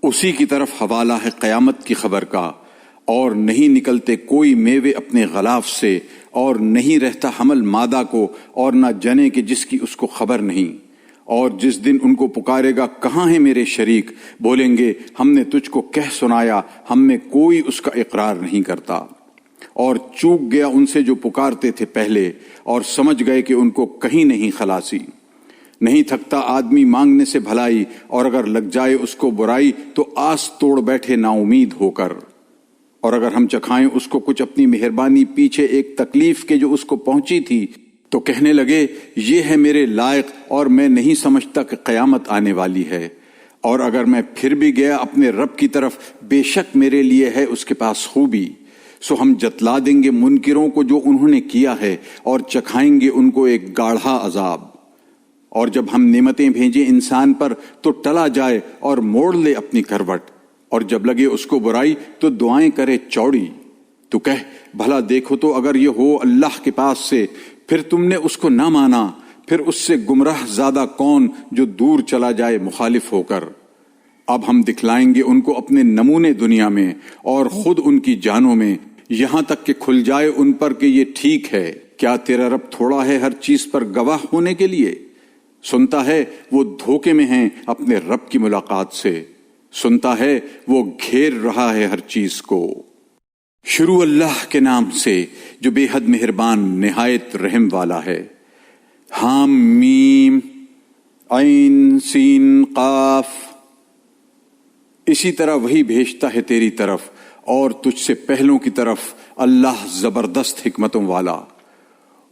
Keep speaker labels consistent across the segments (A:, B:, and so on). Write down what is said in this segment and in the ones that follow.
A: اسی کی طرف حوالہ ہے قیامت کی خبر کا، اور نہیں نکلتے کوئی میوے اپنے غلاف سے، اور نہیں رہتا حمل مادہ کو، اور نہ جنے کہ جس کی اس کو خبر نہیں۔ اور جس دن ان کو پکارے گا کہاں ہیں میرے شریک، بولیں گے ہم نے تجھ کو کہہ سنایا، ہم میں کوئی اس کا اقرار نہیں کرتا۔ اور چوک گیا ان سے جو پکارتے تھے پہلے، اور سمجھ گئے کہ ان کو کہیں نہیں خلاصی۔ نہیں تھکتا آدمی مانگنے سے بھلائی، اور اگر لگ جائے اس کو برائی تو آس توڑ بیٹھے نا امید ہو کر۔ اور اگر ہم چکھائیں اس کو کچھ اپنی مہربانی پیچھے ایک تکلیف کے جو اس کو پہنچی تھی، تو کہنے لگے یہ ہے میرے لائق، اور میں نہیں سمجھتا کہ قیامت آنے والی ہے۔ اور اگر میں پھر بھی گیا اپنے رب کی طرف، بے شک میرے لیے ہے اس کے پاس خوبی، سو ہم جتلا دیں گے منکروں کو جو انہوں نے کیا ہے، اور چکھائیں گے ان کو ایک گاڑھا عذاب۔ اور جب ہم نعمتیں بھیجیں انسان پر تو ٹلا جائے اور موڑ لے اپنی کروٹ، اور جب لگے اس کو برائی تو دعائیں کرے چوڑی۔ تو کہہ بھلا دیکھو تو اگر یہ ہو اللہ کے پاس سے، پھر تم نے اس کو نہ مانا، پھر اس سے گمراہ زیادہ کون جو دور چلا جائے مخالف ہو کر۔ اب ہم دکھلائیں گے ان کو اپنے نمونے دنیا میں اور خود ان کی جانوں میں، یہاں تک کہ کھل جائے ان پر کہ یہ ٹھیک ہے۔ کیا تیرا رب تھوڑا ہے ہر چیز پر گواہ ہونے کے لیے؟ سنتا ہے وہ دھوکے میں ہیں اپنے رب کی ملاقات سے، سنتا ہے وہ گھیر رہا ہے ہر چیز کو۔ شروع اللہ کے نام سے جو بے حد مہربان نہایت رحم والا ہے۔ حام میم عین سین قاف۔ اسی طرح وہی بھیجتا ہے تیری طرف اور تجھ سے پہلوں کی طرف اللہ زبردست حکمتوں والا۔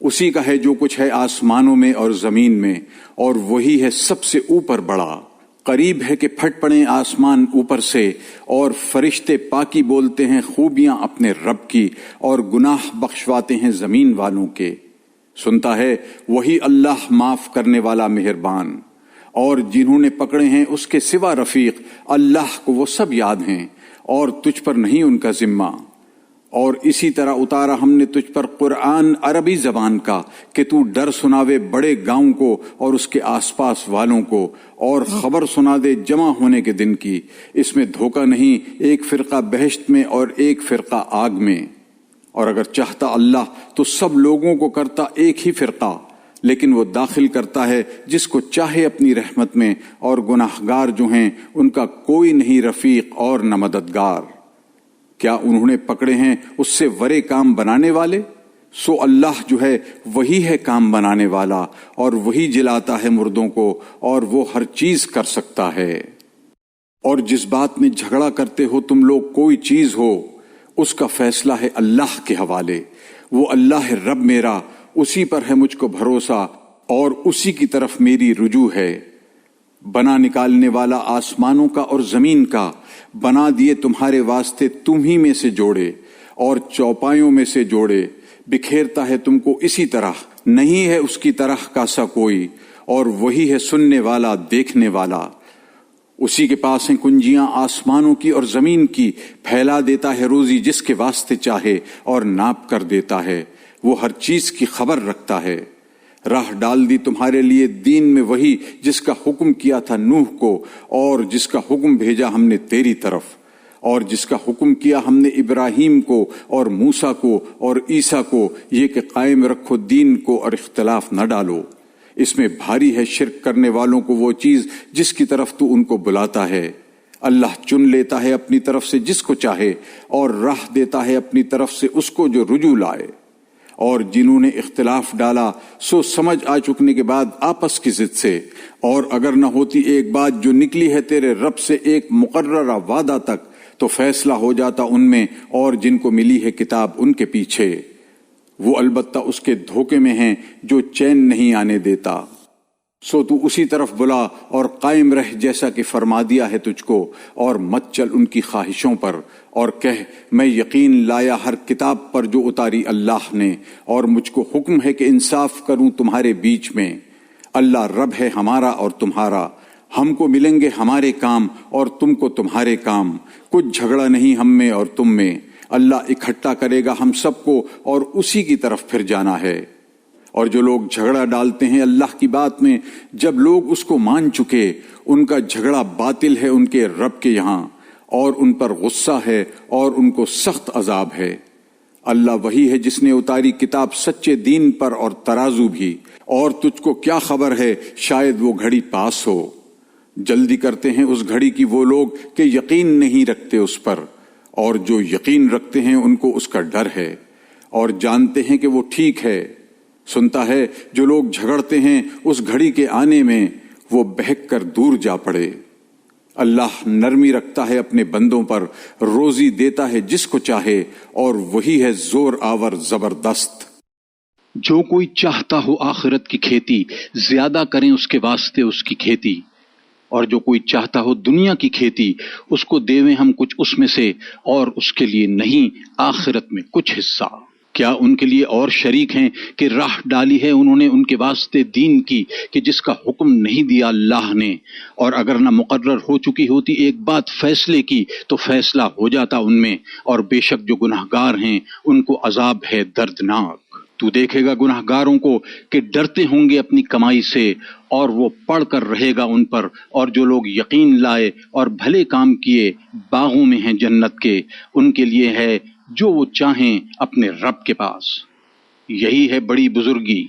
A: اسی کا ہے جو کچھ ہے آسمانوں میں اور زمین میں، اور وہی ہے سب سے اوپر بڑا۔ قریب ہے کہ پھٹ پڑیں آسمان اوپر سے، اور فرشتے پاکی بولتے ہیں خوبیاں اپنے رب کی، اور گناہ بخشواتے ہیں زمین والوں کے۔ سنتا ہے وہی اللہ معاف کرنے والا مہربان۔ اور جنہوں نے پکڑے ہیں اس کے سوا رفیق، اللہ کو وہ سب یاد ہیں، اور تجھ پر نہیں ان کا ذمہ۔ اور اسی طرح اتارا ہم نے تجھ پر قرآن عربی زبان کا کہ تو ڈر سناوے بڑے گاؤں کو اور اس کے آس پاس والوں کو، اور خبر سنا دے جمع ہونے کے دن کی۔ اس میں دھوکہ نہیں، ایک فرقہ بہشت میں اور ایک فرقہ آگ میں۔ اور اگر چاہتا اللہ تو سب لوگوں کو کرتا ایک ہی فرقہ، لیکن وہ داخل کرتا ہے جس کو چاہے اپنی رحمت میں، اور گناہگار جو ہیں ان کا کوئی نہیں رفیق اور نہ مددگار۔ کیا انہوں نے پکڑے ہیں اس سے ورے کام بنانے والے؟ سو اللہ جو ہے وہی ہے کام بنانے والا، اور وہی جلاتا ہے مردوں کو، اور وہ ہر چیز کر سکتا ہے۔ اور جس بات میں جھگڑا کرتے ہو تم لوگ کوئی چیز ہو، اس کا فیصلہ ہے اللہ کے حوالے۔ وہ اللہ ہے رب میرا، اسی پر ہے مجھ کو بھروسہ، اور اسی کی طرف میری رجوع ہے۔ بنا نکالنے والا آسمانوں کا اور زمین کا، بنا دیے تمہارے واسطے تم ہی میں سے جوڑے، اور چوپایوں میں سے جوڑے۔ بکھیرتا ہے تم کو اسی طرح، نہیں ہے اس کی طرح کا سا کوئی، اور وہی ہے سننے والا دیکھنے والا۔ اسی کے پاس ہیں کنجیاں آسمانوں کی اور زمین کی، پھیلا دیتا ہے روزی جس کے واسطے چاہے، اور ناپ کر دیتا ہے۔ وہ ہر چیز کی خبر رکھتا ہے۔ راہ ڈال دی تمہارے لیے دین میں وہی جس کا حکم کیا تھا نوح کو، اور جس کا حکم بھیجا ہم نے تیری طرف، اور جس کا حکم کیا ہم نے ابراہیم کو اور موسیٰ کو اور عیسیٰ کو، یہ کہ قائم رکھو دین کو اور اختلاف نہ ڈالو۔ اس میں بھاری ہے شرک کرنے والوں کو وہ چیز جس کی طرف تو ان کو بلاتا ہے۔ اللہ چن لیتا ہے اپنی طرف سے جس کو چاہے، اور راہ دیتا ہے اپنی طرف سے اس کو جو رجوع لائے۔ اور جنہوں نے اختلاف ڈالا سو سمجھ آ چکنے کے بعد آپس کی ضد سے، اور اگر نہ ہوتی ایک بات جو نکلی ہے تیرے رب سے ایک مقررہ وعدہ تک، تو فیصلہ ہو جاتا ان میں اور جن کو ملی ہے کتاب ان کے پیچھے۔ وہ البتہ اس کے دھوکے میں ہیں جو چین نہیں آنے دیتا۔ سو تو اسی طرف بلا اور قائم رہ جیسا کہ فرما دیا ہے تجھ کو، اور مت چل ان کی خواہشوں پر، اور کہہ میں یقین لایا ہر کتاب پر جو اتاری اللہ نے، اور مجھ کو حکم ہے کہ انصاف کروں تمہارے بیچ میں۔ اللہ رب ہے ہمارا اور تمہارا، ہم کو ملیں گے ہمارے کام اور تم کو تمہارے کام، کچھ جھگڑا نہیں ہم میں اور تم میں۔ اللہ اکٹھا کرے گا ہم سب کو، اور اسی کی طرف پھر جانا ہے۔ اور جو لوگ جھگڑا ڈالتے ہیں اللہ کی بات میں، جب لوگ اس کو مان چکے، ان کا جھگڑا باطل ہے ان کے رب کے یہاں، اور ان پر غصہ ہے اور ان کو سخت عذاب ہے۔ اللہ وہی ہے جس نے اتاری کتاب سچے دین پر اور ترازو بھی، اور تجھ کو کیا خبر ہے شاید وہ گھڑی پاس ہو۔ جلدی کرتے ہیں اس گھڑی کی وہ لوگ کہ یقین نہیں رکھتے اس پر، اور جو یقین رکھتے ہیں ان کو اس کا ڈر ہے اور جانتے ہیں کہ وہ ٹھیک ہے۔ سنتا ہے جو لوگ جھگڑتے ہیں اس گھڑی کے آنے میں وہ بہک کر دور جا پڑے۔ اللہ نرمی رکھتا ہے اپنے بندوں پر، روزی دیتا ہے جس کو چاہے، اور وہی ہے زور آور زبردست۔
B: جو کوئی چاہتا ہو آخرت کی کھیتی، زیادہ کریں اس کے واسطے اس کی کھیتی، اور جو کوئی چاہتا ہو دنیا کی کھیتی، اس کو دیویں ہم کچھ اس میں سے، اور اس کے لیے نہیں آخرت میں کچھ حصہ۔ کیا ان کے لیے اور شریک ہیں کہ راہ ڈالی ہے انہوں نے ان کے واسطے دین کی کہ جس کا حکم نہیں دیا اللہ نے، اور اگر نہ مقرر ہو چکی ہوتی ایک بات فیصلے کی تو فیصلہ ہو جاتا ان میں، اور بے شک جو گناہگار ہیں ان کو عذاب ہے دردناک۔ تو دیکھے گا گناہگاروں کو کہ ڈرتے ہوں گے اپنی کمائی سے، اور وہ پڑھ کر رہے گا ان پر، اور جو لوگ یقین لائے اور بھلے کام کیے باغوں میں ہیں جنت کے، ان کے لیے ہے جو وہ چاہیں اپنے رب کے پاس۔ یہی ہے بڑی بزرگی،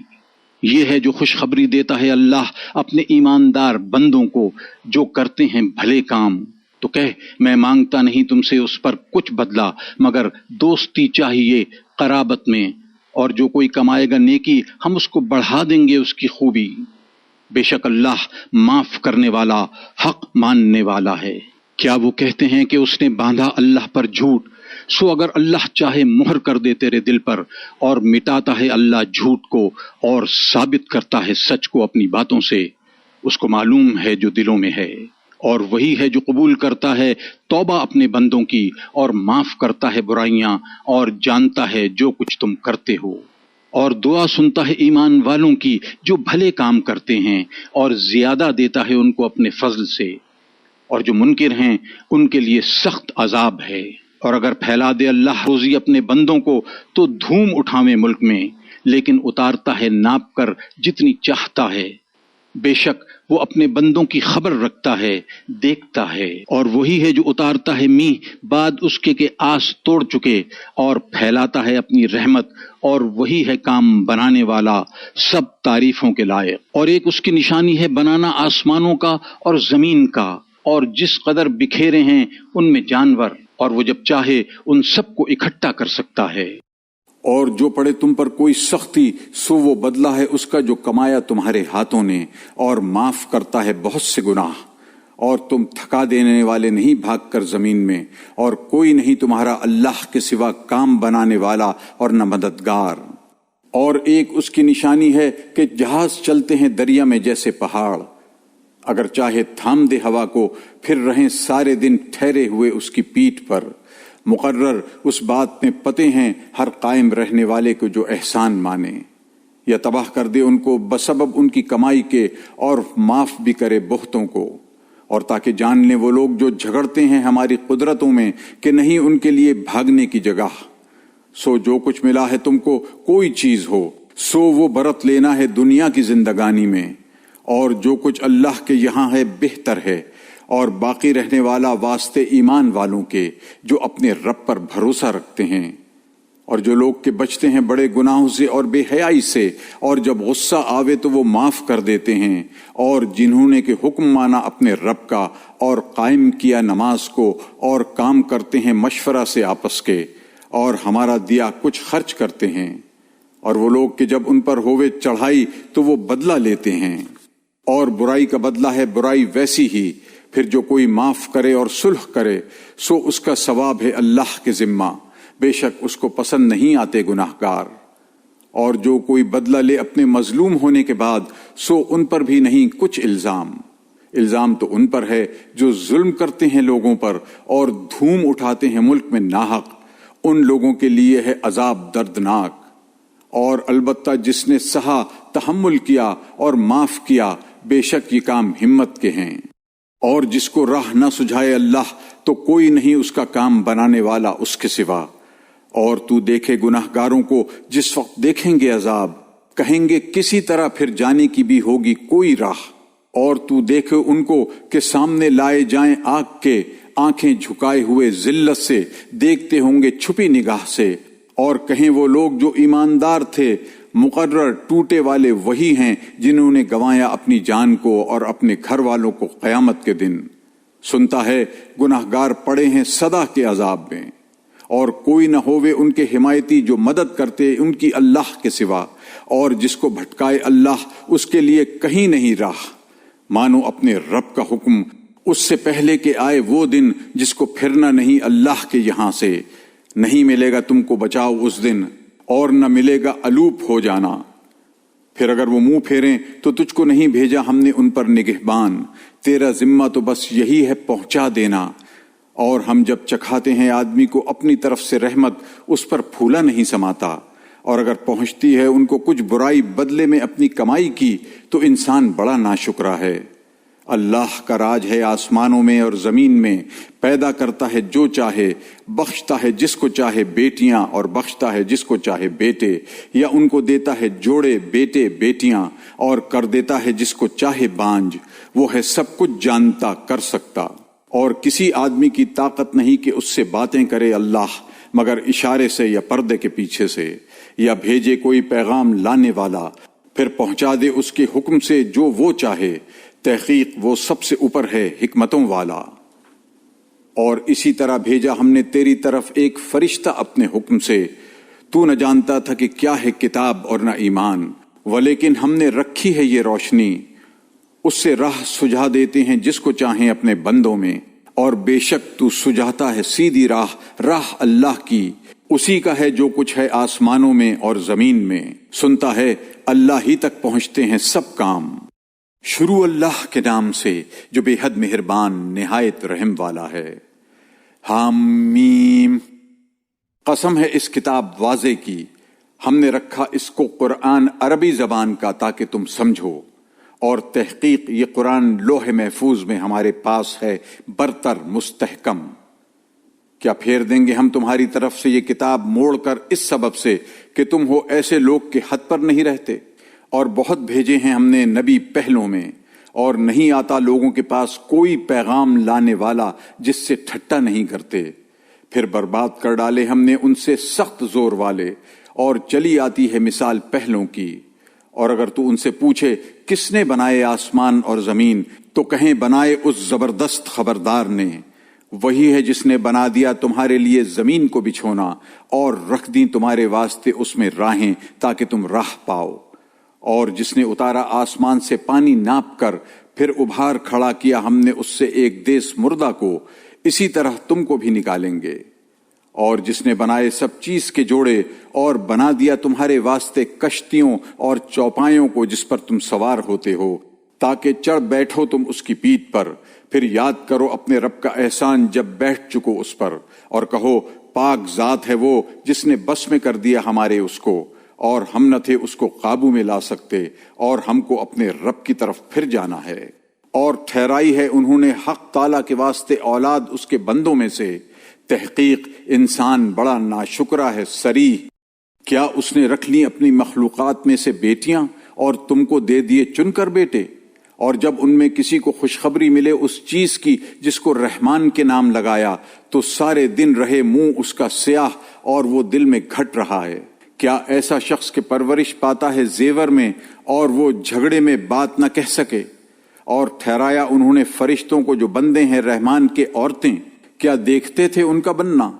B: یہ ہے جو خوشخبری دیتا ہے اللہ اپنے ایماندار بندوں کو جو کرتے ہیں بھلے کام۔ تو کہہ میں مانگتا نہیں تم سے اس پر کچھ بدلہ مگر دوستی چاہیے قرابت میں، اور جو کوئی کمائے گا نیکی ہم اس کو بڑھا دیں گے اس کی خوبی۔ بے شک اللہ معاف کرنے والا حق ماننے والا ہے۔ کیا وہ کہتے ہیں کہ اس نے باندھا اللہ پر جھوٹ؟ سو اگر اللہ چاہے مہر کر دے تیرے دل پر، اور مٹاتا ہے اللہ جھوٹ کو اور ثابت کرتا ہے سچ کو اپنی باتوں سے۔ اس کو معلوم ہے جو دلوں میں ہے، اور وہی ہے جو قبول کرتا ہے توبہ اپنے بندوں کی، اور معاف کرتا ہے برائیاں، اور جانتا ہے جو کچھ تم کرتے ہو۔ اور دعا سنتا ہے ایمان والوں کی جو بھلے کام کرتے ہیں، اور زیادہ دیتا ہے ان کو اپنے فضل سے، اور جو منکر ہیں ان کے لیے سخت عذاب ہے۔ اور اگر پھیلا دے اللہ روزی اپنے بندوں کو تو دھوم اٹھاویں ملک میں، لیکن اتارتا ہے ناپ کر جتنی چاہتا ہے۔ بے شک وہ اپنے بندوں کی خبر رکھتا ہے، دیکھتا ہے، اور وہی ہے جو اتارتا ہے میہ بعد اس کے کہ آس توڑ چکے، اور پھیلاتا ہے اپنی رحمت، اور وہی ہے کام بنانے والا سب تعریفوں کے لائق۔ اور ایک اس کی نشانی ہے بنانا آسمانوں کا اور زمین کا، اور جس قدر بکھیرے ہیں ان میں جانور، اور وہ جب چاہے ان سب کو اکٹھا کر سکتا ہے۔
A: اور جو پڑے تم پر کوئی سختی سو وہ بدلہ ہے اس کا جو کمایا تمہارے ہاتھوں نے، اور معاف کرتا ہے بہت سے گناہ۔ اور تم تھکا دینے والے نہیں بھاگ کر زمین میں، اور کوئی نہیں تمہارا اللہ کے سوا کام بنانے والا اور نہ مددگار۔ اور ایک اس کی نشانی ہے کہ جہاز چلتے ہیں دریا میں جیسے پہاڑ، اگر چاہے تھام دے ہوا کو پھر رہیں سارے دن ٹھہرے ہوئے اس کی پیٹھ پر۔ مقرر اس بات میں پتے ہیں ہر قائم رہنے والے کو جو احسان مانے، یا تباہ کر دے ان کو بسبب ان کی کمائی کے، اور معاف بھی کرے بہتوں کو، اور تاکہ جان لیں وہ لوگ جو جھگڑتے ہیں ہماری قدرتوں میں کہ نہیں ان کے لیے بھاگنے کی جگہ۔ سو جو کچھ ملا ہے تم کو کوئی چیز ہو سو وہ برت لینا ہے دنیا کی زندگانی میں، اور جو کچھ اللہ کے یہاں ہے بہتر ہے، اور باقی رہنے والا واسطے ایمان والوں کے جو اپنے رب پر بھروسہ رکھتے ہیں۔ اور جو لوگ کے بچتے ہیں بڑے گناہوں سے اور بے حیائی سے، اور جب غصہ آوے تو وہ معاف کر دیتے ہیں، اور جنہوں نے کہ حکم مانا اپنے رب کا اور قائم کیا نماز کو، اور کام کرتے ہیں مشورہ سے آپس کے، اور ہمارا دیا کچھ خرچ کرتے ہیں۔ اور وہ لوگ کہ جب ان پر ہووے چڑھائی تو وہ بدلہ لیتے ہیں، اور برائی کا بدلہ ہے برائی ویسی ہی۔ پھر جو کوئی معاف کرے اور صلح کرے سو اس کا ثواب ہے اللہ کے ذمہ، بے شک اس کو پسند نہیں آتے گناہگار۔ اور جو کوئی بدلہ لے اپنے مظلوم ہونے کے بعد سو ان پر بھی نہیں کچھ الزام۔ الزام تو ان پر ہے جو ظلم کرتے ہیں لوگوں پر اور دھوم اٹھاتے ہیں ملک میں ناحق، ان لوگوں کے لیے ہے عذاب دردناک۔ اور البتہ جس نے سہا، تحمل کیا اور معاف کیا، بے شک یہ کام ہمت کے ہیں۔ اور جس کو راہ نہ سجھائے اللہ تو کوئی نہیں اس کا کام بنانے والا اس کے سوا۔ اور تو دیکھے گناہگاروں کو جس وقت دیکھیں گے عذاب، کہیں گے کسی طرح پھر جانے کی بھی ہوگی کوئی راہ۔ اور تو دیکھے ان کو کہ سامنے لائے جائیں آگ کے، آنکھیں جھکائے ہوئے ذلت سے دیکھتے ہوں گے چھپی نگاہ سے، اور کہیں وہ لوگ جو ایماندار تھے مقرر ٹوٹے والے وہی ہیں جنہوں نے گنوایا اپنی جان کو اور اپنے گھر والوں کو قیامت کے دن۔ سنتا ہے گناہگار پڑے ہیں سدا کے عذاب میں، اور کوئی نہ ہووے ان کے حمایتی جو مدد کرتے ان کی اللہ کے سوا، اور جس کو بھٹکائے اللہ اس کے لیے کہیں نہیں راہ۔ مانو اپنے رب کا حکم اس سے پہلے کہ آئے وہ دن جس کو پھرنا نہیں اللہ کے یہاں سے، نہیں ملے گا تم کو بچاؤ اس دن، اور نہ ملے گا الوپ ہو جانا۔ پھر اگر وہ منہ پھیریں تو تجھ کو نہیں بھیجا ہم نے ان پر نگہبان، تیرا ذمہ تو بس یہی ہے پہنچا دینا۔ اور ہم جب چکھاتے ہیں آدمی کو اپنی طرف سے رحمت، اس پر پھولا نہیں سماتا، اور اگر پہنچتی ہے ان کو کچھ برائی بدلے میں اپنی کمائی کی تو انسان بڑا ناشکرا ہے۔ اللہ کا راج ہے آسمانوں میں اور زمین میں، پیدا کرتا ہے جو چاہے، بخشتا ہے جس کو چاہے بیٹیاں اور بخشتا ہے جس کو چاہے بیٹے، یا ان کو دیتا ہے جوڑے بیٹے بیٹیاں اور کر دیتا ہے جس کو چاہے بانج۔ وہ ہے سب کچھ جانتا کر سکتا، اور کسی آدمی کی طاقت نہیں کہ اس سے باتیں کرے اللہ مگر اشارے سے یا پردے کے پیچھے سے، یا بھیجے کوئی پیغام لانے والا پھر پہنچا دے اس کے حکم سے جو وہ چاہے۔ تحقیق وہ سب سے اوپر ہے حکمتوں والا۔ اور اسی طرح بھیجا ہم نے تیری طرف ایک فرشتہ اپنے حکم سے، تو نہ جانتا تھا کہ کیا ہے کتاب اور نہ ایمان، ولیکن ہم نے رکھی ہے یہ روشنی، اس سے راہ سجھا دیتے ہیں جس کو چاہیں اپنے بندوں میں، اور بے شک تو سجھاتا ہے سیدھی راہ، راہ اللہ کی، اسی کا ہے جو کچھ ہے آسمانوں میں اور زمین میں، سنتا ہے اللہ ہی تک پہنچتے ہیں سب کام۔ شروع اللہ کے نام سے جو بے حد مہربان نہایت رحم والا ہے۔ حامیم، قسم ہے اس کتاب واضح کی، ہم نے رکھا اس کو قرآن عربی زبان کا تاکہ تم سمجھو، اور تحقیق یہ قرآن لوح محفوظ میں ہمارے پاس ہے برتر مستحکم۔ کیا پھیر دیں گے ہم تمہاری طرف سے یہ کتاب موڑ کر اس سبب سے کہ تم ہو ایسے لوگ کے حد پر نہیں رہتے؟ اور بہت بھیجے ہیں ہم نے نبی پہلوں میں، اور نہیں آتا لوگوں کے پاس کوئی پیغام لانے والا جس سے ٹھٹا نہیں کرتے۔ پھر برباد کر ڈالے ہم نے ان سے سخت زور والے، اور چلی آتی ہے مثال پہلوں کی۔ اور اگر تو ان سے پوچھے کس نے بنائے آسمان اور زمین، تو کہیں بنائے اس زبردست خبردار نے، وہی ہے جس نے بنا دیا تمہارے لیے زمین کو بچھونا، اور رکھ دی تمہارے واسطے اس میں راہیں تاکہ تم راہ پاؤ، اور جس نے اتارا آسمان سے پانی ناپ کر پھر ابھار کھڑا کیا ہم نے اس سے ایک دیس مردہ کو، اسی طرح تم کو بھی نکالیں گے، اور جس نے بنائے سب چیز کے جوڑے، اور بنا دیا تمہارے واسطے کشتیوں اور چوپایوں کو جس پر تم سوار ہوتے ہو، تاکہ چڑھ بیٹھو تم اس کی پیٹھ پر، پھر یاد کرو اپنے رب کا احسان جب بیٹھ چکو اس پر، اور کہو پاک ذات ہے وہ جس نے بس میں کر دیا ہمارے اس کو، اور ہم نہ تھے اس کو قابو میں لا سکتے، اور ہم کو اپنے رب کی طرف پھر جانا ہے۔ اور ٹھہرائی ہے انہوں نے حق تعالیٰ کے واسطے اولاد اس کے بندوں میں سے، تحقیق انسان بڑا ناشکرا ہے سریح۔ کیا اس نے رکھ لی اپنی مخلوقات میں سے بیٹیاں اور تم کو دے دیے چن کر بیٹے؟ اور جب ان میں کسی کو خوشخبری ملے اس چیز کی جس کو رحمان کے نام لگایا، تو سارے دن رہے منہ اس کا سیاہ اور وہ دل میں گھٹ رہا ہے۔ کیا ایسا شخص کے پرورش پاتا ہے زیور میں اور وہ جھگڑے میں بات نہ کہہ سکے؟ اور ٹھہرایا انہوں نے فرشتوں کو جو بندے ہیں رحمان کے عورتیں، کیا دیکھتے تھے ان کا بننا؟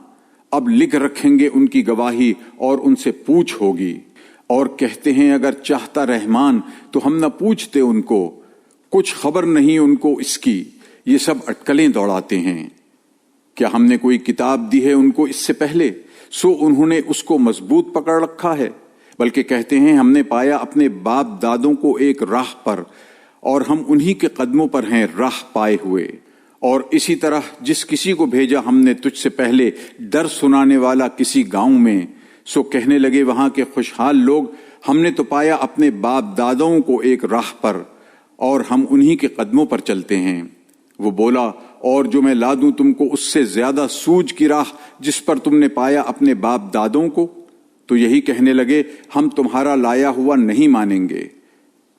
A: اب لکھ رکھیں گے ان کی گواہی اور ان سے پوچھ ہوگی۔ اور کہتے ہیں اگر چاہتا رحمان تو ہم نہ پوچھتے ان کو، کچھ خبر نہیں ان کو اس کی، یہ سب اٹکلیں دوڑاتے ہیں۔ کیا ہم نے کوئی کتاب دی ہے ان کو اس سے پہلے؟ سو انہوں نے اس کو مضبوط پکڑ رکھا ہے، بلکہ کہتے ہیں ہم نے پایا اپنے باپ دادوں کو ایک راہ پر، اور ہم انہی کے قدموں پر ہیں راہ پائے ہوئے۔ اور اسی طرح جس کسی کو بھیجا ہم نے تجھ سے پہلے ڈر سنانے والا کسی گاؤں میں، سو کہنے لگے وہاں کے خوشحال لوگ ہم نے تو پایا اپنے باپ دادوں کو ایک راہ پر، اور ہم انہی کے قدموں پر چلتے ہیں۔ وہ بولا اور جو میں لا دوں تم کو اس سے زیادہ سوجھ کی راہ جس پر تم نے پایا اپنے باپ دادوں کو، تو یہی کہنے لگے ہم تمہارا لایا ہوا نہیں مانیں گے۔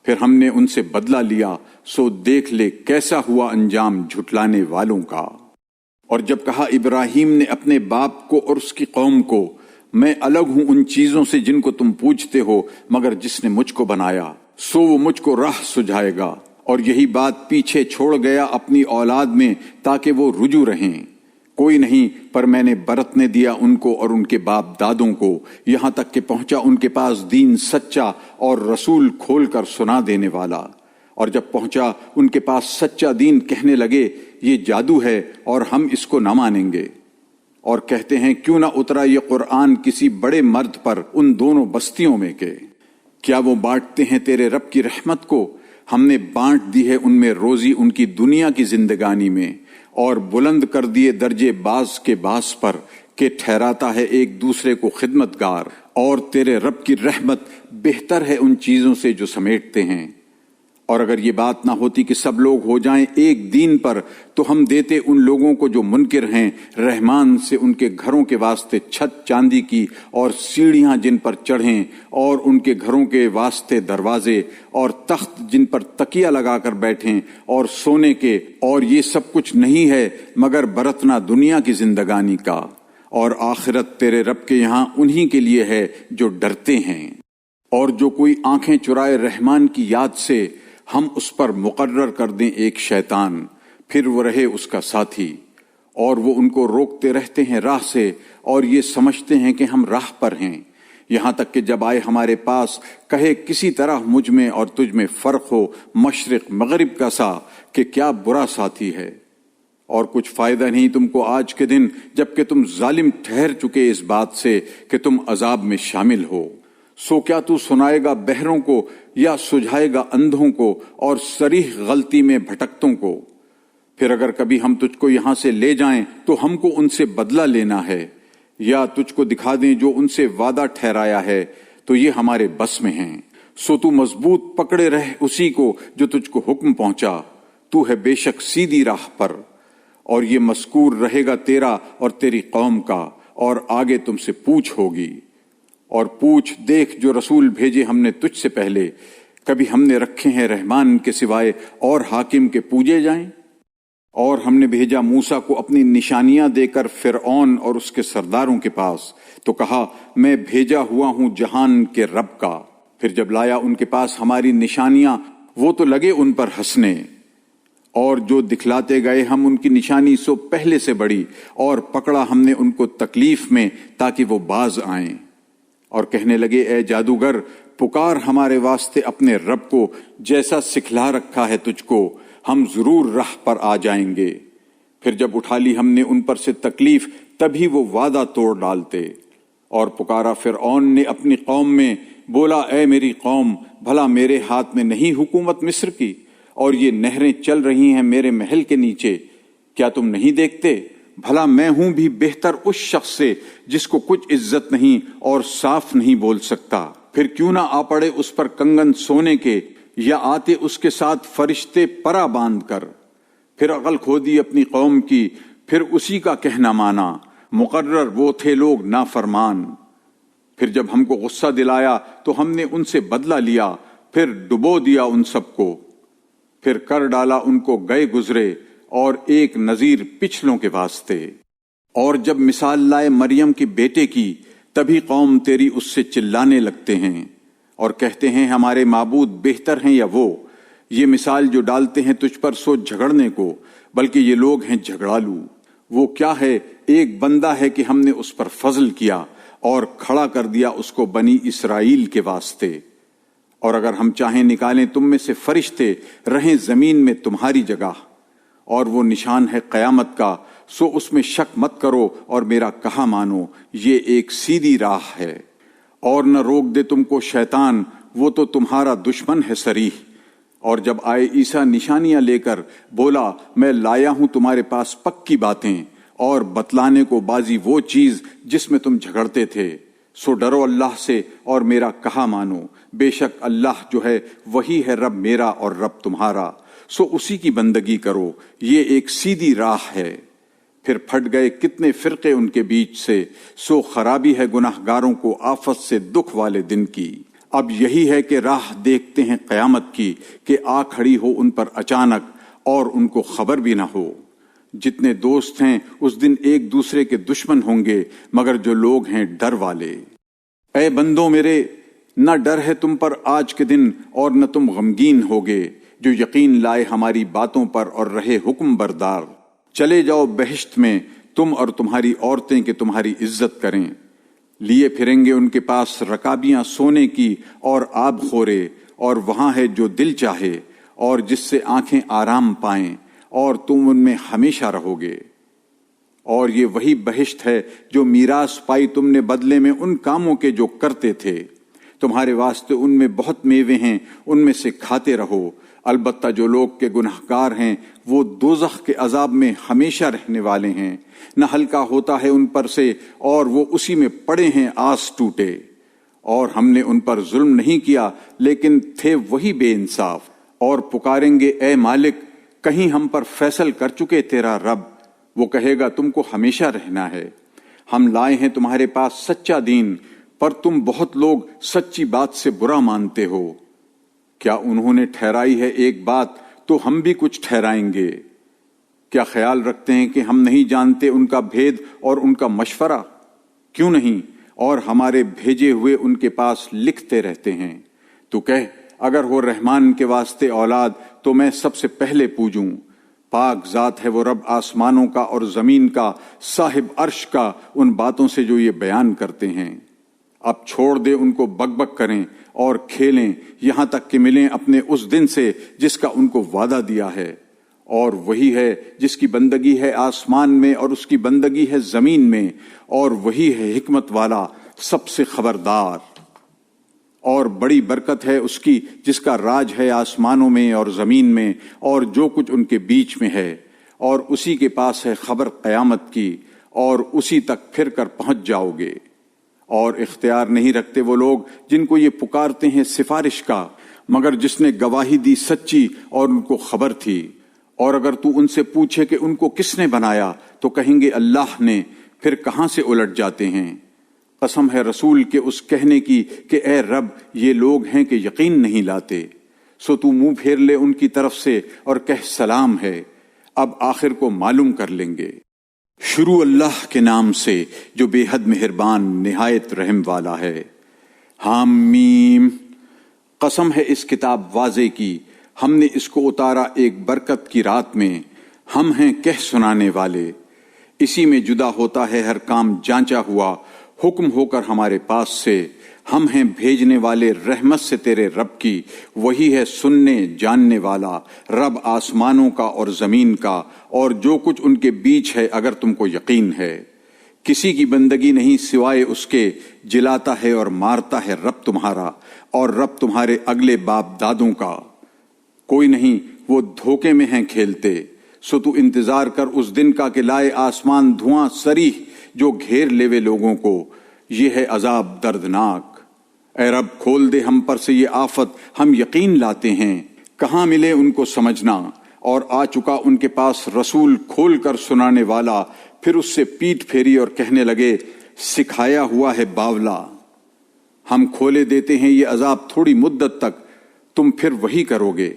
A: پھر ہم نے ان سے بدلہ لیا، سو دیکھ لے کیسا ہوا انجام جھٹلانے والوں کا۔ اور جب کہا ابراہیم نے اپنے باپ کو اور اس کی قوم کو، میں الگ ہوں ان چیزوں سے جن کو تم پوجتے ہو، مگر جس نے مجھ کو بنایا سو وہ مجھ کو راہ سجھائے گا، اور یہی بات پیچھے چھوڑ گیا اپنی اولاد میں تاکہ وہ رجوع رہیں۔ کوئی نہیں پر میں نے برتنے دیا ان کو اور ان کے باپ دادوں کو، یہاں تک کہ پہنچا ان کے پاس دین سچا اور رسول کھول کر سنا دینے والا۔ اور جب پہنچا ان کے پاس سچا دین، کہنے لگے یہ جادو ہے اور ہم اس کو نہ مانیں گے، اور کہتے ہیں کیوں نہ اترا یہ قرآن کسی بڑے مرد پر ان دونوں بستیوں میں کے۔ کیا وہ بانٹتے ہیں تیرے رب کی رحمت کو؟ ہم نے بانٹ دی ہے ان میں روزی ان کی دنیا کی زندگانی میں، اور بلند کر دیے درجے باز کے باز پر، کہ ٹھہراتا ہے ایک دوسرے کو خدمتگار، اور تیرے رب کی رحمت بہتر ہے ان چیزوں سے جو سمیٹتے ہیں۔ اور اگر یہ بات نہ ہوتی کہ سب لوگ ہو جائیں ایک دین پر، تو ہم دیتے ان لوگوں کو جو منکر ہیں رحمان سے ان کے گھروں کے واسطے چھت چاندی کی اور سیڑھیاں جن پر چڑھیں، اور ان کے گھروں کے واسطے دروازے اور تخت جن پر تکیہ لگا کر بیٹھیں، اور سونے کے، اور یہ سب کچھ نہیں ہے مگر برتنا دنیا کی زندگانی کا، اور آخرت تیرے رب کے یہاں انہی کے لیے ہے جو ڈرتے ہیں۔ اور جو کوئی آنکھیں چرائے رحمان کی یاد سے، ہم اس پر مقرر کر دیں ایک شیطان، پھر وہ رہے اس کا ساتھی، اور وہ ان کو روکتے رہتے ہیں راہ سے، اور یہ سمجھتے ہیں کہ ہم راہ پر ہیں، یہاں تک کہ جب آئے ہمارے پاس کہے کسی طرح مجھ میں اور تجھ میں فرق ہو مشرق مغرب کا سا، کہ کیا برا ساتھی ہے۔ اور کچھ فائدہ نہیں تم کو آج کے دن، جب کہ تم ظالم ٹھہر چکے اس بات سے کہ تم عذاب میں شامل ہو۔ سو کیا تو سنائے گا بہروں کو، یا سجھائے گا اندھوں کو، اور صریح غلطی میں بھٹکتوں کو؟ پھر اگر کبھی ہم تجھ کو یہاں سے لے جائیں تو ہم کو ان سے بدلہ لینا ہے، یا تجھ کو دکھا دیں جو ان سے وعدہ ٹھہرایا ہے، تو یہ ہمارے بس میں ہیں۔ سو تو مضبوط پکڑے رہ اسی کو جو تجھ کو حکم پہنچا، تو ہے بے شک سیدھی راہ پر، اور یہ مذکور رہے گا تیرا اور تیری قوم کا، اور آگے تم سے پوچھ ہوگی۔ اور پوچھ دیکھ جو رسول بھیجے ہم نے تجھ سے پہلے، کبھی ہم نے رکھے ہیں رحمان کے سوائے اور حاکم کے پوجے جائیں؟ اور ہم نے بھیجا موسیٰ کو اپنی نشانیاں دے کر فرعون اور اس کے سرداروں کے پاس، تو کہا میں بھیجا ہوا ہوں جہان کے رب کا۔ پھر جب لایا ان کے پاس ہماری نشانیاں، وہ تو لگے ان پر ہنسنے، اور جو دکھلاتے گئے ہم ان کی نشانی سو پہلے سے بڑی، اور پکڑا ہم نے ان کو تکلیف میں تاکہ وہ باز آئیں۔ اور کہنے لگے اے جادوگر، پکار ہمارے واسطے اپنے رب کو، جیسا سکھلا رکھا ہے تجھ کو، ہم ضرور راہ پر آ جائیں گے۔ پھر جب اٹھا لی ہم نے ان پر سے تکلیف، تبھی وہ وعدہ توڑ ڈالتے۔ اور پکارا فرعون نے اپنی قوم میں، بولا اے میری قوم، بھلا میرے ہاتھ میں نہیں حکومت مصر کی، اور یہ نہریں چل رہی ہیں میرے محل کے نیچے؟ کیا تم نہیں دیکھتے؟ بھلا میں ہوں بھی بہتر اس شخص سے جس کو کچھ عزت نہیں اور صاف نہیں بول سکتا۔ پھر کیوں نہ آ پڑے اس پر کنگن سونے کے، یا آتے اس کے ساتھ فرشتے پرا باندھ کر۔ پھر عقل کھو دی اپنی قوم کی، پھر اسی کا کہنا مانا، مقرر وہ تھے لوگ نافرمان۔ پھر جب ہم کو غصہ دلایا تو ہم نے ان سے بدلہ لیا، پھر ڈبو دیا ان سب کو، پھر کر ڈالا ان کو گئے گزرے، اور ایک نذیر پچھلوں کے واسطے۔ اور جب مثال لائے مریم کے بیٹے کی، تبھی قوم تیری اس سے چلانے لگتے ہیں، اور کہتے ہیں ہمارے معبود بہتر ہیں یا وہ۔ یہ مثال جو ڈالتے ہیں تجھ پر سو جھگڑنے کو، بلکہ یہ لوگ ہیں جھگڑالو۔ وہ کیا ہے؟ ایک بندہ ہے کہ ہم نے اس پر فضل کیا، اور کھڑا کر دیا اس کو بنی اسرائیل کے واسطے۔ اور اگر ہم چاہیں نکالیں تم میں سے فرشتے، رہیں زمین میں تمہاری جگہ، اور وہ نشان ہے قیامت کا، سو اس میں شک مت کرو اور میرا کہا مانو، یہ ایک سیدھی راہ ہے۔ اور نہ روک دے تم کو شیطان، وہ تو تمہارا دشمن ہے صریح۔ اور جب آئے عیسیٰ نشانیاں لے کر، بولا میں لایا ہوں تمہارے پاس پکی باتیں، اور بتلانے کو بازی وہ چیز جس میں تم جھگڑتے تھے۔ سو ڈرو اللہ سے اور میرا کہا مانو، بے شک اللہ جو ہے وہی ہے رب میرا اور رب تمہارا، سو اسی کی بندگی کرو، یہ ایک سیدھی راہ ہے۔ پھر پھٹ گئے کتنے فرقے ان کے بیچ سے، سو خرابی ہے گناہ گاروں کو آفت سے دکھ والے دن کی۔ اب یہی ہے کہ راہ دیکھتے ہیں قیامت کی کہ آ کھڑی ہو ان پر اچانک اور ان کو خبر بھی نہ ہو۔ جتنے دوست ہیں اس دن ایک دوسرے کے دشمن ہوں گے مگر جو لوگ ہیں ڈر والے۔ اے بندوں میرے، نہ ڈر ہے تم پر آج کے دن اور نہ تم غمگین ہوگے، جو یقین لائے ہماری باتوں پر اور رہے حکم بردار۔ چلے جاؤ بہشت میں تم اور تمہاری عورتیں کہ تمہاری عزت کریں۔ لیے پھریں گے ان کے پاس رکابیاں سونے کی اور آب خورے، اور وہاں ہے جو دل چاہے اور جس سے آنکھیں آرام پائیں، اور تم ان میں ہمیشہ رہو گے۔ اور یہ وہی بہشت ہے جو میراث پائی تم نے بدلے میں ان کاموں کے جو کرتے تھے۔ تمہارے واسطے ان میں بہت میوے ہیں، ان میں سے کھاتے رہو۔ البتہ جو لوگ کے گنہگار ہیں وہ دوزخ کے عذاب میں ہمیشہ رہنے والے ہیں، نہ ہلکا ہوتا ہے ان پر سے، اور وہ اسی میں پڑے ہیں آس ٹوٹے۔ اور ہم نے ان پر ظلم نہیں کیا لیکن تھے وہی بے انصاف۔ اور پکاریں گے اے مالک، کہیں ہم پر فیصل کر چکے تیرا رب۔ وہ کہے گا تم کو ہمیشہ رہنا ہے، ہم لائے ہیں تمہارے پاس سچا دین، پر تم بہت لوگ سچی بات سے برا مانتے ہو۔ کیا انہوں نے ٹھہرائی ہے ایک بات تو ہم بھی کچھ ٹھہرائیں گے؟ کیا خیال رکھتے ہیں کہ ہم نہیں جانتے ان کا بھید اور ان کا مشورہ؟ کیوں نہیں؟ اور ہمارے بھیجے ہوئے ان کے پاس لکھتے رہتے ہیں۔ تو کہہ، اگر ہو رحمان کے واسطے اولاد تو میں سب سے پہلے پوجوں۔ پاک ذات ہے وہ رب آسمانوں کا اور زمین کا، صاحب عرش کا، ان باتوں سے جو یہ بیان کرتے ہیں۔ اب چھوڑ دے ان کو بک بک کریں اور کھیلیں یہاں تک کہ ملیں اپنے اس دن سے جس کا ان کو وعدہ دیا ہے۔ اور وہی ہے جس کی بندگی ہے آسمان میں اور اس کی بندگی ہے زمین میں، اور وہی ہے حکمت والا، سب سے خبردار۔ اور بڑی برکت ہے اس کی جس کا راج ہے آسمانوں میں اور زمین میں اور جو کچھ ان کے بیچ میں ہے، اور اسی کے پاس ہے خبر قیامت کی، اور اسی تک پھر کر پہنچ جاؤ گے۔ اور اختیار نہیں رکھتے وہ لوگ جن کو یہ پکارتے ہیں سفارش کا، مگر جس نے گواہی دی سچی اور ان کو خبر تھی۔ اور اگر تو ان سے پوچھے کہ ان کو کس نے بنایا تو کہیں گے اللہ نے، پھر کہاں سے الٹ جاتے ہیں۔ قسم ہے رسول کے اس کہنے کی کہ اے رب، یہ لوگ ہیں کہ یقین نہیں لاتے۔ سو تو منہ پھیر لے ان کی طرف سے اور کہہ سلام ہے، اب آخر کو معلوم کر لیں گے۔ شروع اللہ کے نام سے جو بے حد مہربان نہایت رحم والا ہے۔ حامیم۔ قسم ہے اس کتاب واضح کی، ہم نے اس کو اتارا ایک برکت کی رات میں، ہم ہیں کہہ سنانے والے۔ اسی میں جدا ہوتا ہے ہر کام جانچا ہوا، حکم ہو کر ہمارے پاس سے۔ ہم ہیں بھیجنے والے رحمت سے تیرے رب کی، وہی ہے سننے جاننے والا، رب آسمانوں کا اور زمین کا اور جو کچھ ان کے بیچ ہے، اگر تم کو یقین ہے۔ کسی کی بندگی نہیں سوائے اس کے، جلاتا ہے اور مارتا ہے رب تمہارا، اور رب تمہارے اگلے باپ دادوں کا۔ کوئی نہیں، وہ دھوکے میں ہیں کھیلتے۔ سو تو انتظار کر اس دن کا کہ لائے آسمان دھواں سریح جو گھیر لیوے لوگوں کو، یہ ہے عذاب دردناک۔ اے رب کھول دے ہم پر سے یہ آفت، ہم یقین لاتے ہیں۔ کہاں ملے ان کو سمجھنا، اور آ چکا ان کے پاس رسول کھول کر سنانے والا، پھر اس سے پیٹ پھیری اور کہنے لگے سکھایا ہوا ہے باولا۔ ہم کھولے دیتے ہیں یہ عذاب تھوڑی مدت تک، تم پھر وہی کرو گے۔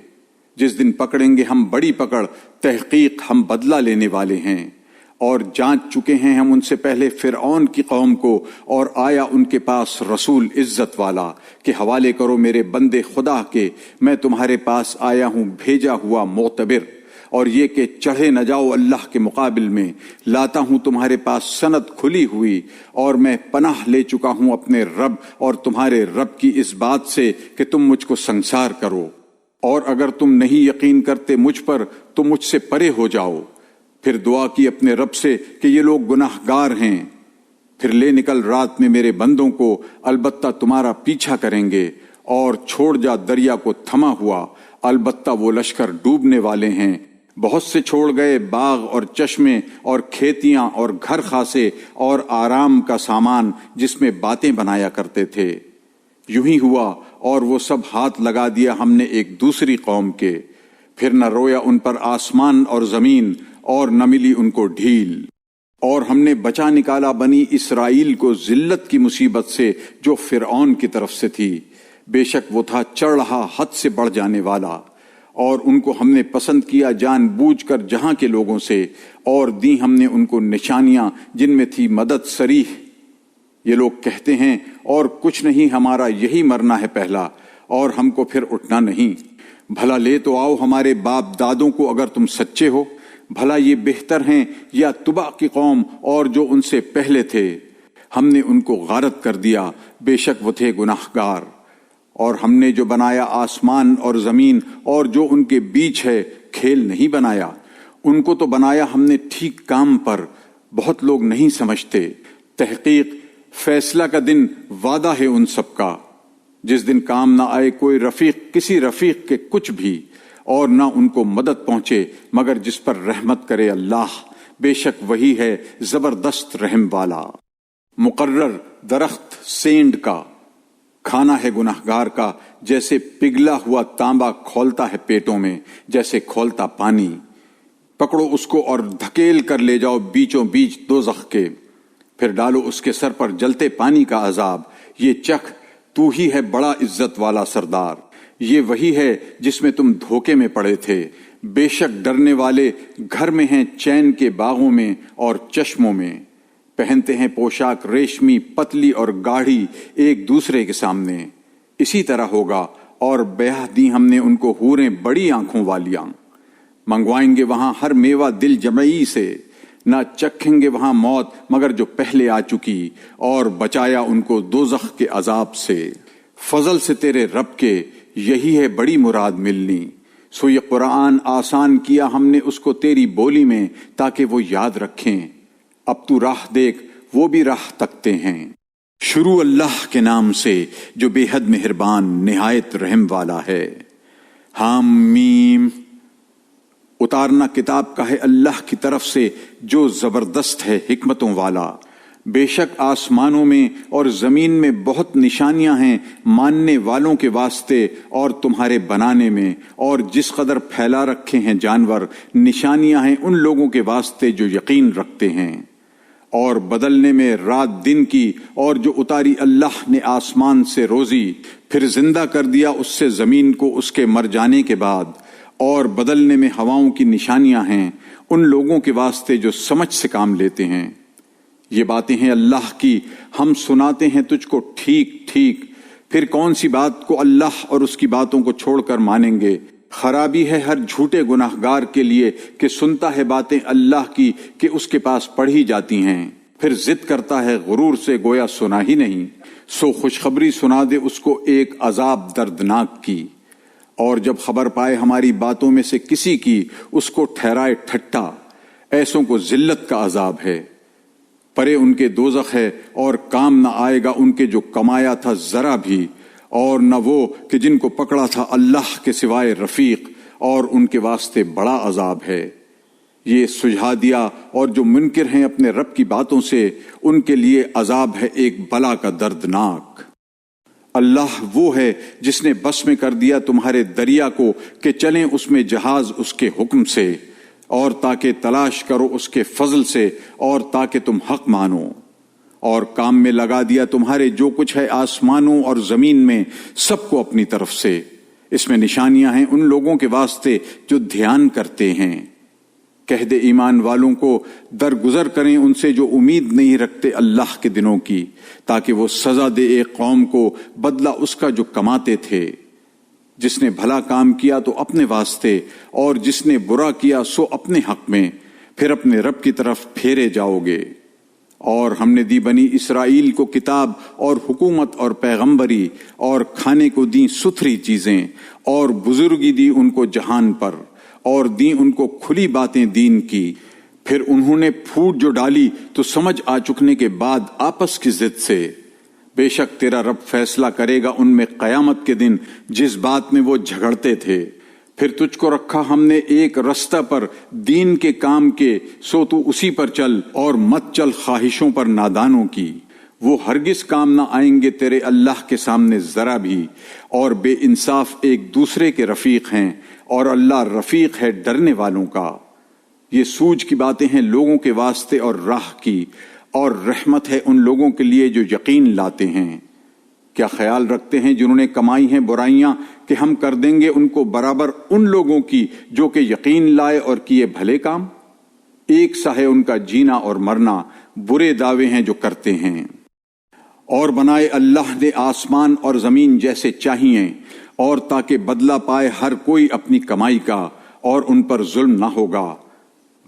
A: جس دن پکڑیں گے ہم بڑی پکڑ، تحقیق ہم بدلہ لینے والے ہیں۔ اور جانچ چکے ہیں ہم ان سے پہلے فرعون کی قوم کو، اور آیا ان کے پاس رسول عزت والا کہ حوالے کرو میرے بندے خدا کے، میں تمہارے پاس آیا ہوں بھیجا ہوا معتبر، اور یہ کہ چڑھے نہ جاؤ اللہ کے مقابل میں، لاتا ہوں تمہارے پاس سند کھلی ہوئی، اور میں پناہ لے چکا ہوں اپنے رب اور تمہارے رب کی اس بات سے کہ تم مجھ کو سنسار کرو۔ اور اگر تم نہیں یقین کرتے مجھ پر تو مجھ سے پرے ہو جاؤ۔ پھر دعا کی اپنے رب سے کہ یہ لوگ گناہ گار ہیں۔ پھر لے نکل رات میں میرے بندوں کو، البتہ تمہارا پیچھا کریں گے، اور چھوڑ جا دریا کو تھما ہوا، البتہ وہ لشکر ڈوبنے والے ہیں۔ بہت سے چھوڑ گئے باغ اور چشمے اور کھیتیاں اور گھر خاصے اور آرام کا سامان جس میں باتیں بنایا کرتے تھے۔ یوں ہی ہوا، اور وہ سب ہاتھ لگا دیا ہم نے ایک دوسری قوم کے، پھر نہ رویا ان پر آسمان اور زمین، اور نہ ملی ان کو ڈھیل۔ اور ہم نے بچا نکالا بنی اسرائیل کو ذلت کی مصیبت سے جو فرعون کی طرف سے تھی، بے شک وہ تھا چڑھ رہا حد سے بڑھ جانے والا، اور ان کو ہم نے پسند کیا جان بوجھ کر جہاں کے لوگوں سے، اور دی ہم نے ان کو نشانیاں جن میں تھی مدد صریح۔ یہ لوگ کہتے ہیں اور کچھ نہیں، ہمارا یہی مرنا ہے پہلا، اور ہم کو پھر اٹھنا نہیں۔ بھلا لے تو آؤ ہمارے باپ دادوں کو اگر تم سچے ہو، بھلا یہ بہتر ہیں یا تبع کی قوم اور جو ان سے پہلے تھے؟ ہم نے ان کو غارت کر دیا، بے شک وہ تھے گناہگار۔ اور ہم نے جو بنایا آسمان اور زمین اور جو ان کے بیچ ہے، کھیل نہیں بنایا، ان کو تو بنایا ہم نے ٹھیک کام پر، بہت لوگ نہیں سمجھتے۔ تحقیق فیصلہ کا دن وعدہ ہے ان سب کا، جس دن کام نہ آئے کوئی رفیق کسی رفیق کے کچھ بھی، اور نہ ان کو مدد پہنچے مگر جس پر رحمت کرے اللہ، بے شک وہی ہے زبردست رحم والا۔ مقرر درخت سینڈ کا کھانا ہے گناہگار کا، جیسے پگھلا ہوا تانبا کھولتا ہے پیٹوں میں، جیسے کھولتا پانی۔ پکڑو اس کو اور دھکیل کر لے جاؤ بیچوں بیچ دوزخ کے، پھر ڈالو اس کے سر پر جلتے پانی کا عذاب۔ یہ چکھ، تو ہی ہے بڑا عزت والا سردار۔ یہ وہی ہے جس میں تم دھوکے میں پڑے تھے۔ بے شک ڈرنے والے گھر میں ہیں چین کے باغوں میں اور چشموں میں، پہنتے ہیں پوشاک ریشمی پتلی اور گاڑھی ایک دوسرے کے سامنے۔ اسی طرح ہوگا، اور بیاہ دی ہم نے ان کو حوریں بڑی آنکھوں والیاں۔ منگوائیں گے وہاں ہر میوہ دل جمعی سے، نہ چکھیں گے وہاں موت مگر جو پہلے آ چکی، اور بچایا ان کو دوزخ کے عذاب سے۔ فضل سے تیرے رب کے یہی ہے بڑی مراد ملنی، سو یہ قرآن آسان کیا ہم نے اس کو تیری بولی میں تاکہ وہ یاد رکھیں۔ اب تو راہ دیکھ، وہ بھی راہ تکتے ہیں۔ شروع اللہ کے نام سے جو بے حد مہربان نہایت رحم والا ہے۔ حام میم۔ اتارنا کتاب کا ہے اللہ کی طرف سے جو زبردست ہے حکمتوں والا۔ بے شک آسمانوں میں اور زمین میں بہت نشانیاں ہیں ماننے والوں کے واسطے اور تمہارے بنانے میں، اور جس قدر پھیلا رکھے ہیں جانور، نشانیاں ہیں ان لوگوں کے واسطے جو یقین رکھتے ہیں۔ اور بدلنے میں رات دن کی، اور جو اتاری اللہ نے آسمان سے روزی، پھر زندہ کر دیا اس سے زمین کو اس کے مر جانے کے بعد، اور بدلنے میں ہواؤں کی نشانیاں ہیں ان لوگوں کے واسطے جو سمجھ سے کام لیتے ہیں۔ یہ باتیں ہیں اللہ کی، ہم سناتے ہیں تجھ کو ٹھیک ٹھیک، پھر کون سی بات کو اللہ اور اس کی باتوں کو چھوڑ کر مانیں گے؟ خرابی ہے ہر جھوٹے گناہگار کے لیے کہ سنتا ہے باتیں اللہ کی کہ اس کے پاس پڑھی جاتی ہیں، پھر ضد کرتا ہے غرور سے گویا سنا ہی نہیں۔ سو خوشخبری سنا دے اس کو ایک عذاب دردناک کی، اور جب خبر پائے ہماری باتوں میں سے کسی کی اس کو ٹھہرائے ٹھٹا۔ ایسوں کو ذلت کا عذاب ہے، پرے ان کے دوزخ ہے، اور کام نہ آئے گا ان کے جو کمایا تھا ذرا بھی، اور نہ وہ کہ جن کو پکڑا تھا اللہ کے سوائے رفیق، اور ان کے واسطے بڑا عذاب ہے۔ یہ سجھا دیا، اور جو منکر ہیں اپنے رب کی باتوں سے ان کے لیے عذاب ہے ایک بلا کا دردناک۔ اللہ وہ ہے جس نے بس میں کر دیا تمہارے دریا کو کہ چلیں اس میں جہاز اس کے حکم سے، اور تاکہ تلاش کرو اس کے فضل سے، اور تاکہ تم حق مانو۔ اور کام میں لگا دیا تمہارے جو کچھ ہے آسمانوں اور زمین میں سب کو اپنی طرف سے۔ اس میں نشانیاں ہیں ان لوگوں کے واسطے جو دھیان کرتے ہیں۔ کہہ دے ایمان والوں کو درگزر کریں ان سے جو امید نہیں رکھتے اللہ کے دنوں کی، تاکہ وہ سزا دے ایک قوم کو بدلہ اس کا جو کماتے تھے۔ جس نے بھلا کام کیا تو اپنے واسطے، اور جس نے برا کیا سو اپنے حق میں، پھر اپنے رب کی طرف پھیرے جاؤ گے۔ اور ہم نے دی بنی اسرائیل کو کتاب اور حکومت اور پیغمبری، اور کھانے کو دیں ستھری چیزیں، اور بزرگی دی ان کو جہان پر، اور دیں ان کو کھلی باتیں دین کی۔ پھر انہوں نے پھوٹ جو ڈالی تو سمجھ آ چکنے کے بعد آپس کی ضد سے۔ بے شک تیرا رب فیصلہ کرے گا ان میں قیامت کے دن جس بات میں وہ جھگڑتے تھے۔ پھر تجھ کو رکھا ہم نے ایک رستہ پر دین کے کام کے، سو تو اسی پر چل، اور مت چل خواہشوں پر نادانوں کی۔ وہ ہرگز کام نہ آئیں گے تیرے اللہ کے سامنے ذرا بھی، اور بے انصاف ایک دوسرے کے رفیق ہیں، اور اللہ رفیق ہے ڈرنے والوں کا۔ یہ سوجھ کی باتیں ہیں لوگوں کے واسطے اور راہ کی، اور رحمت ہے ان لوگوں کے لیے جو یقین لاتے ہیں۔ کیا خیال رکھتے ہیں جنہوں نے کمائی ہیں برائیاں کہ ہم کر دیں گے ان کو برابر ان لوگوں کی جو کہ یقین لائے اور کیے بھلے کام؟ ایک سا ہے ان کا جینا اور مرنا، برے دعوے ہیں جو کرتے ہیں۔ اور بنائے اللہ نے آسمان اور زمین جیسے چاہیے، اور تاکہ بدلہ پائے ہر کوئی اپنی کمائی کا، اور ان پر ظلم نہ ہوگا۔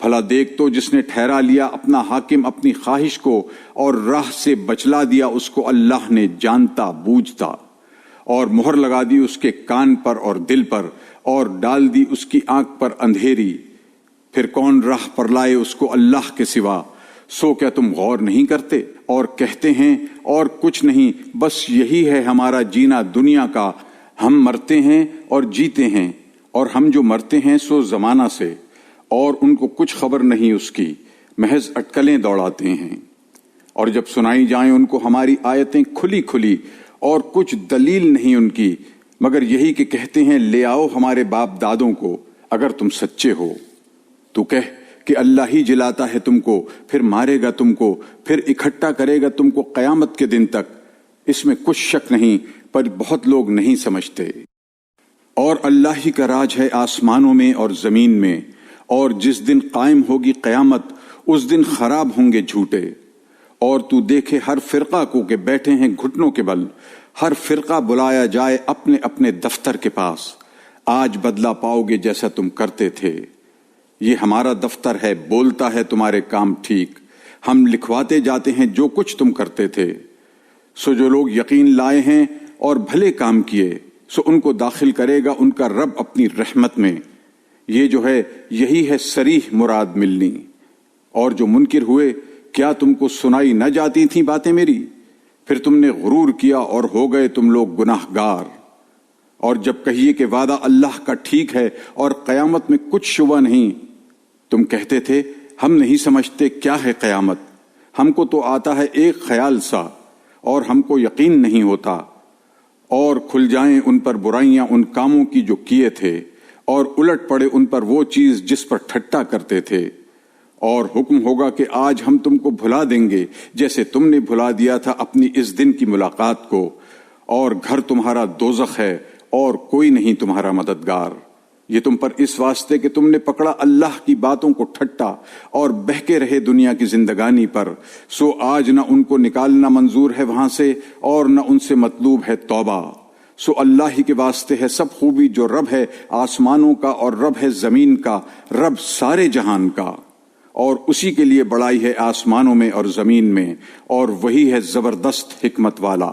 A: بھلا دیکھ تو جس نے ٹھہرا لیا اپنا حاکم اپنی خواہش کو اور راہ سے بچلا دیا اس کو اللہ نے جانتا بوجھتا، اور مہر لگا دی اس کے کان پر اور دل پر، اور ڈال دی اس کی آنکھ پر اندھیری، پھر کون راہ پر لائے اس کو اللہ کے سوا؟ سو کیا تم غور نہیں کرتے؟ اور کہتے ہیں اور کچھ نہیں، بس یہی ہے ہمارا جینا دنیا کا، ہم مرتے ہیں اور جیتے ہیں، اور ہم جو مرتے ہیں سو زمانہ سے، اور ان کو کچھ خبر نہیں اس کی، محض اٹکلیں دوڑاتے ہیں۔ اور جب سنائی جائیں ان کو ہماری آیتیں کھلی کھلی، اور کچھ دلیل نہیں ان کی مگر یہی کہ کہتے ہیں لے آؤ ہمارے باپ دادوں کو اگر تم سچے ہو۔ تو کہہ کہ اللہ ہی جلاتا ہے تم کو، پھر مارے گا تم کو، پھر اکٹھا کرے گا تم کو قیامت کے دن تک، اس میں کچھ شک نہیں، پر بہت لوگ نہیں سمجھتے۔ اور اللہ ہی کا راج ہے آسمانوں میں اور زمین میں، اور جس دن قائم ہوگی قیامت اس دن خراب ہوں گے جھوٹے۔ اور تو دیکھے ہر فرقہ کو کہ بیٹھے ہیں گھٹنوں کے بل، ہر فرقہ بلایا جائے اپنے اپنے دفتر کے پاس، آج بدلہ پاؤ گے جیسا تم کرتے تھے، یہ ہمارا دفتر ہے، بولتا ہے تمہارے کام ٹھیک، ہم لکھواتے جاتے ہیں جو کچھ تم کرتے تھے۔ سو جو لوگ یقین لائے ہیں اور بھلے کام کیے، سو ان کو داخل کرے گا ان کا رب اپنی رحمت میں۔ یہ جو ہے یہی ہے صریح مراد ملنی۔ اور جو منکر ہوئے، کیا تم کو سنائی نہ جاتی تھیں باتیں میری؟ پھر تم نے غرور کیا اور ہو گئے تم لوگ گناہ گار۔ اور جب کہیے کہ وعدہ اللہ کا ٹھیک ہے اور قیامت میں کچھ شبہ نہیں، تم کہتے تھے ہم نہیں سمجھتے کیا ہے قیامت، ہم کو تو آتا ہے ایک خیال سا، اور ہم کو یقین نہیں ہوتا۔ اور کھل جائیں ان پر برائیاں ان کاموں کی جو کیے تھے، اور الٹ پڑے ان پر وہ چیز جس پر ٹھٹا کرتے تھے۔ اور حکم ہوگا کہ آج ہم تم کو بھلا دیں گے جیسے تم نے بھلا دیا تھا اپنی اس دن کی ملاقات کو، اور گھر تمہارا دوزخ ہے اور کوئی نہیں تمہارا مددگار۔ یہ تم پر اس واسطے کہ تم نے پکڑا اللہ کی باتوں کو ٹھٹا اور بہکے رہے دنیا کی زندگانی پر، سو آج نہ ان کو نکالنا منظور ہے وہاں سے اور نہ ان سے مطلوب ہے توبہ۔ سو اللہ ہی کے واسطے ہے سب خوبی جو رب ہے آسمانوں کا اور رب ہے زمین کا، رب سارے جہان کا، اور اسی کے لیے بڑائی ہے آسمانوں میں اور زمین میں، اور وہی ہے زبردست حکمت والا۔